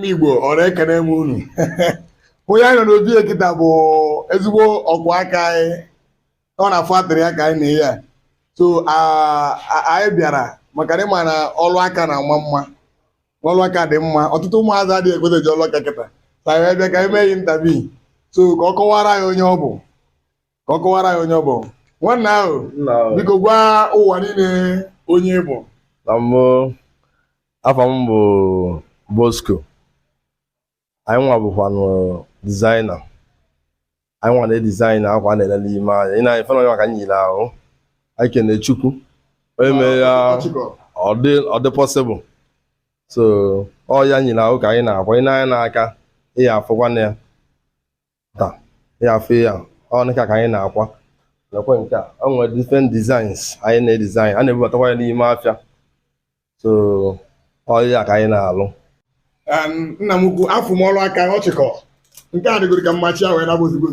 Igbo ọ na-ekene m unu onye anyị nọ n'obi ekita bụ ezigbo ọkwụ aka anyị ọ na fatịrị ya ka anyị na-eyi ya so anyị bịara maka na ịma na ọlụ aka na-ama mma ọlụ aka dị mma ọtụtụ ụmụazị adịghị ekweta ji ọlụ aka kịta so anyị bịa ka anyị mee intaviu so ka ọ kọwara anyị onye ọ bụ nwanne ahụ biko gwa ụwa niile onye bụ. Na mbụ afọ m bụ Bosco. Anyị nwa bụkwanụ dizaina. Anyị nwa na-edizaina akwa na-ele n'ime anya. Ị na-efe na onye maka nyile ahụ. Anyị kene Chukwu. Onye mere ya ọ dị possible. So ọ ya nyile ahụ ka anyị na-akwa. Ị na-anya n'aka ịya afụkwana ya. Taa ịya afụ ya ọ nịka ka anyị na-akwa. Lekwe nke a o nwere different designs anyị na-edizain. A na-ebubatakwa ya n'ime afịa. So ọ ya ka anyị na-alụ. Nna m ukwu afọ m ọrụ aka ọchịkọ nke a dịgoro ka mmachi ahụ ya na-abụ ozugbo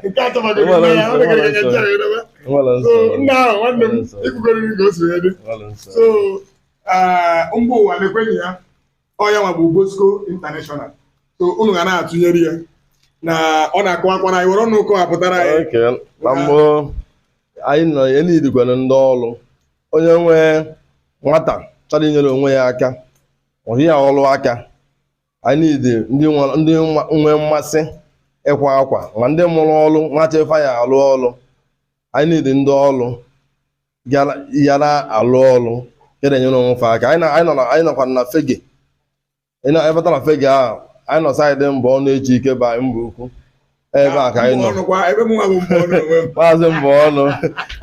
nke a chọbagoro ya ọ dịgoro ka nche ahụ edebe so nna ahụ nwanne m ikwugoro nri ka o si dị so mba ụwa na-ekwenye ya ọ ya nwa bụ Bosco International so unu ga na-atụnyere ya na ọ na-akọwakwara anyị were ọnụ ụkọ apụtara anyị. Na mbụ anyị nọ ya n'idigwere ndị ọrụ onye nwe nwata chọrọ inyere onwe ya aka ọhị ya ọrụ aka anyị ndị nwe mmasị ịkwa akwa ma ndị mụrụ ọrụ nwacha ife ya alụ ọrụ anyị ndị ọrụ yara alụ ọrụ kere nyere onwe fa aka anyị nọkwa na fege ịbata na fege ahụ anyị nọ saịdị mbọ ọnụ eji ike bụ anyị mba ukwu ebe a ka anyị nọ maazị mbọ ọnụ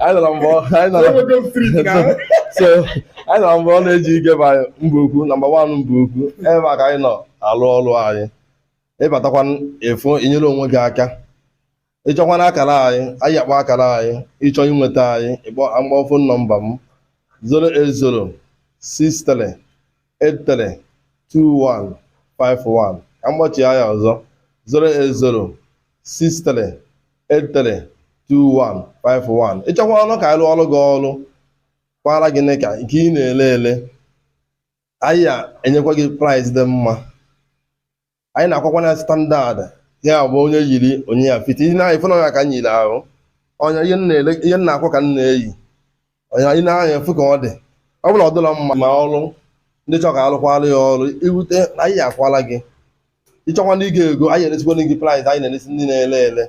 anyị nọ mbọ ọnụ eji ike bụ anyị mba ukwu nọmba 1 mba ukwu ebe a ka anyị nọ alụ ọrụ anyị ịbatakwa efu inyere onwe gị aka ịchọkwana akara anyị akpọ akara anyị ịchọ inweta anyị mgba fon nọmba m 08063832151 mgbachi ya ọzọ 08063832151 ịchọkwa ọrụ ka anyị lụọ ọrụ gị ọrụ kwara gị ka nke ị na-ele ele anyị enyekwa gị price dị mma anyị na-akwakwa na standard ya bụ onye yiri onye ya fiti ihe na-anyị fụna ya ka m yiri ahụ onye ihe m na-akwa ka m na-eyi onye anyị na-anya efu ka ọ dị ọ bụla ọ dịla mma ma ọrụ ndị chọ ka alụkwara ya ọrụ irute na anyị akwala gị ịchọkwa ndị ga ego anyị eresikwana gị price anyị na-eresi ndị na-ele ele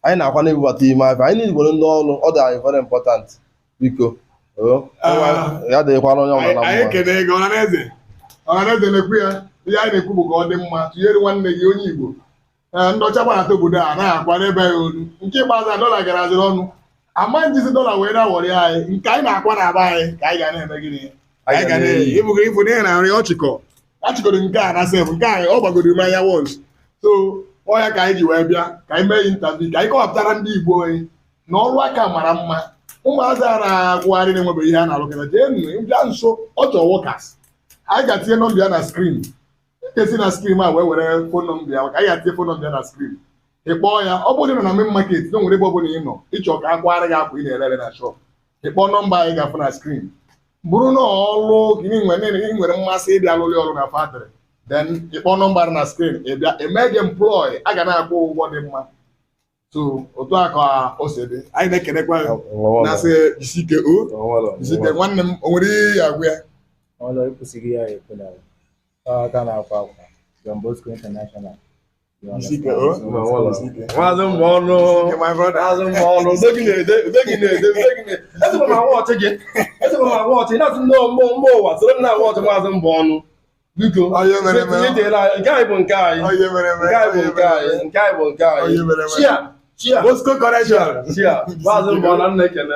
anyị na-akwa na-ebubata ime afịa anyị na-ejigboro ndị ọrụ ọ dị anyị very important biko ya dịkwana onye ọbụla mma. Anyị kene ego ọhaneze na-ekwu ya ihe anyị na-ekwu bụ ka ọ dị mma tụnyere nwanne gị onye Igbo ndị ọcha gbanata obodo a na-akwa n'ebe ya olu nke ikpeazụ dọla gara azịrị ọnụ ama njizi dọla wee na-awọrị anyị nke anyị na-akwa na aba anyị ka anyị ga na-eme gịnị anyị ga na-eyi ịbụgo ifo n'ihe na nri achịkọrọ nke a na sef nke anyị ọ gbagoro ime anya wọls so ọ ya ka anyị ji wee bịa ka anyị mee intaviu ka anyị kọwapụtara ndị Igbo anyị na ọrụ aka mara mma ụmụazị a na-agwụgharị na-enwebeghị ihe a na-alụkọta jee bịa nso ọchọ wọkas anyị ga-atinye nọmba ya na skrin nkesi na skrin a wee were fon nọmba ya maka anyị ga-atinye fon nọmba ya na skrin ịkpọọ ya ọ bụrụ na na main market na nwere ebe ọ bụla ị nọ ịchọ ka a kwara gị akwa ị na-erere na shop ịkpọọ nọmba anyị ga-afụ na skrin bụrụ na ọrụ ị nwere mmasị ịdị alụlị ọrụ na fatịrị then ịkpọọ nọmba na skrin ịbịa eme gị employ a ga na-akwụ ụgwọ dị mma so otu a ka o si dị anyị na-ekenekwa na-asị jisike jisike nwanne m o nwere ihe ya agwa ya ọlụ ekwesịghị ya ekwe na aka na-akwa akwa John Bosco International maazị mbọ ọnụ ezigbo ma wọchị gị na-asị ndị mba ụwa soro m na wọchị maazị mbọ ọnụ biko nke anyị bụ nke anyị chia Bosco Correction chia maazị mbọ na nna ekene